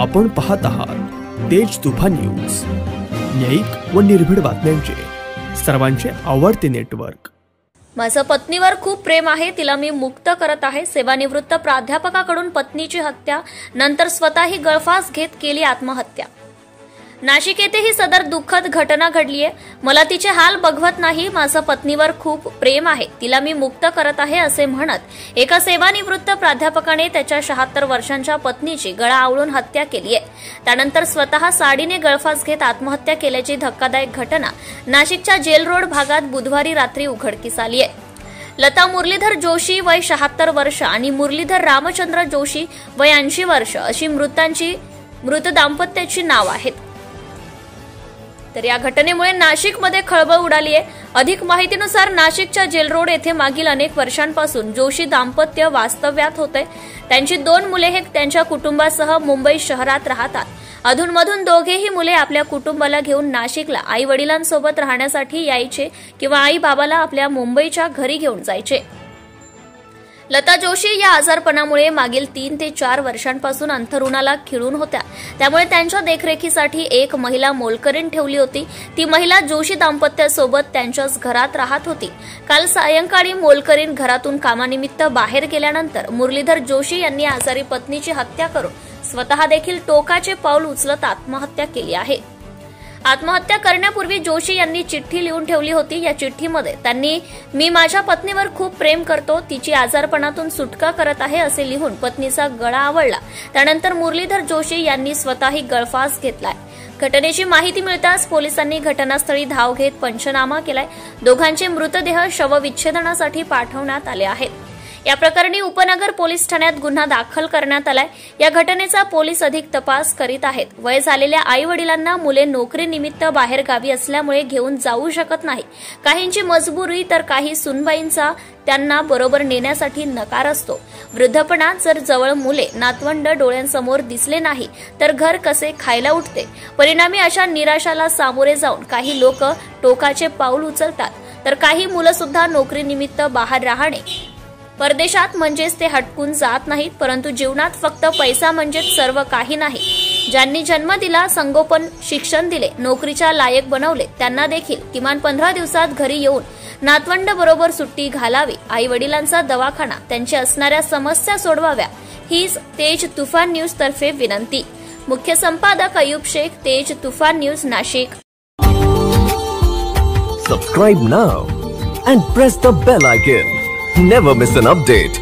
आपण पाहत आहात तेज तुफान न्यूज, न्यायिक व निर्भीड बातम्यांचे सर्वांचे आवडते नेटवर्क। माझं पत्नीवर खूप प्रेम आहे, तिला मी मुक्त करत आहे। सेवानिवृत्त प्राध्यापकाकडून पत्नीची हत्या, नंतर स्वतःही गळफास घेत केली आत्महत्या। नाशिक येथे ही सदर दुःखद घटना घडली आहे। मला तिचे हाल बघवत नाही, माझं पत्नीवर खूप प्रेम आहे, तिला मी मुक्त करत आहे असे म्हणत एका सेवानिवृत्त प्राध्यापकाने त्याच्या 76 वर्षांच्या पत्नीची गळा आवळून हत्या केली आहे। त्यानंतर स्वतः साडीने गळफास घेत आत्महत्या केल्याची धक्कादायक घटना नाशिकच्या जेल रोड भागात बुधवारी रात्री उघडकीस आली आहे। लता मुरलीधर जोशी वय 76 वर्ष आणि मुरलीधर रामचंद्र जोशी वय 80 वर्ष अशी मृत दाम्पत्याची नाव आहेत। तर या घटनेमुळे नाशिकमध्ये खळबळ उडाली आहे। अधिक माहितीनुसार नाशिकच्या जेल रोड येथे मागील अनेक वर्षांपासून जोशी दाम्पत्य वास्तव्यात होते। त्यांची 2 मुले हे त्यांच्या कुटुंबासह मुंबई शहरात राहतात। अधूनमधून दोघेही मुले आपल्या कुटुंबाला घेऊन नाशिकला आई वडिलांसोबत राहण्यासाठी यायचे किंवा आई बाबाला आपल्या मुंबईच्या घरी घेऊन जायचे। लता जोशी या आजारपणामुळे मागील 3 ते 4 वर्षांपासून अंथरुणाला खिळून होत्या। त्यामुळे त्यांच्या देखरेखीसाठी एक महिला मोलकरीण ठेवली होती। ती महिला जोशी दाम्पत्यासोबत त्यांच्याच घरात राहत होती। काल सायंकाळी मोलकरीण घरातून कामानिमित्त बाहेर गेल्यानंतर मुरलीधर जोशी यांनी आजारी पत्नीची हत्या करून स्वतः देखील टोकाचे पाऊल उचलत आत्महत्या केली आहे। आत्महत्या करण्यापूर्वी जोशी यांनी चिठ्ठी लिहून ठेवली होती। या चिठ्ठीमध्ये त्यांनी मी माझ्या पत्नीवर खूप प्रेम करतो, तिची आजारपणातून सुटका करत आहे असे लिहून पत्नीचा गळा आवळला। त्यानंतर मुरलीधर जोशी यांनी स्वतःही गळफास घेतलाय। घटनेची माहिती मिळताच पोलिसांनी घटनास्थळी धाव घेत पंचनामा केलाय। दोघांचे मृतदेह शवविच्छेदनासाठी पाठवण्यात आले आहेत। या प्रकरणी उपनगर पोलीस ठाण्यात गुन्हा दाखल करण्यात आलाय। या घटनेचा पोलीस अधिक तपास करीत आहेत। वय झालेल्या आई वडिलांना मुले नोकरीनिमित्त बाहेर गावी असल्यामुळे घेऊन जाऊ शकत नाही। काहींची मजबुरी तर काही सुनबाईंचा त्यांना बरोबर नेण्यासाठी नकार असतो। वृद्धपणात जर जवळ मुले नातवंड डोळ्यांसमोर दिसले नाही तर घर कसे खायला उठते। परिणामी अशा निराशाला सामोरे जाऊन काही लोक टोकाचे पाऊल उचलतात, तर काही मुलं सुद्धा नोकरीनिमित्त बाहेर राहणे परदेशात म्हणजेच ते हटकून जात नाहीत। परंतु जीवनात फक्त पैसा म्हणजेच सर्व काही नाही। ज्यांनी जन्म दिला, संगोपन शिक्षण दिले, नोकरीच्या लायक बनवले, त्यांना देखील किमान 15 दिवसात घरी येऊन नातवंड बरोबर सुट्टी घालावी, आई वडिलांचा दवाखाना, त्यांची असणाऱ्या समस्या सोडवाव्या, हीच तेज तुफान न्यूज तर्फे विनंती। मुख्य संपादक अयूब शेख, तेज तुफान news, Nashik. Subscribe now and press the bell icon. Never miss an update.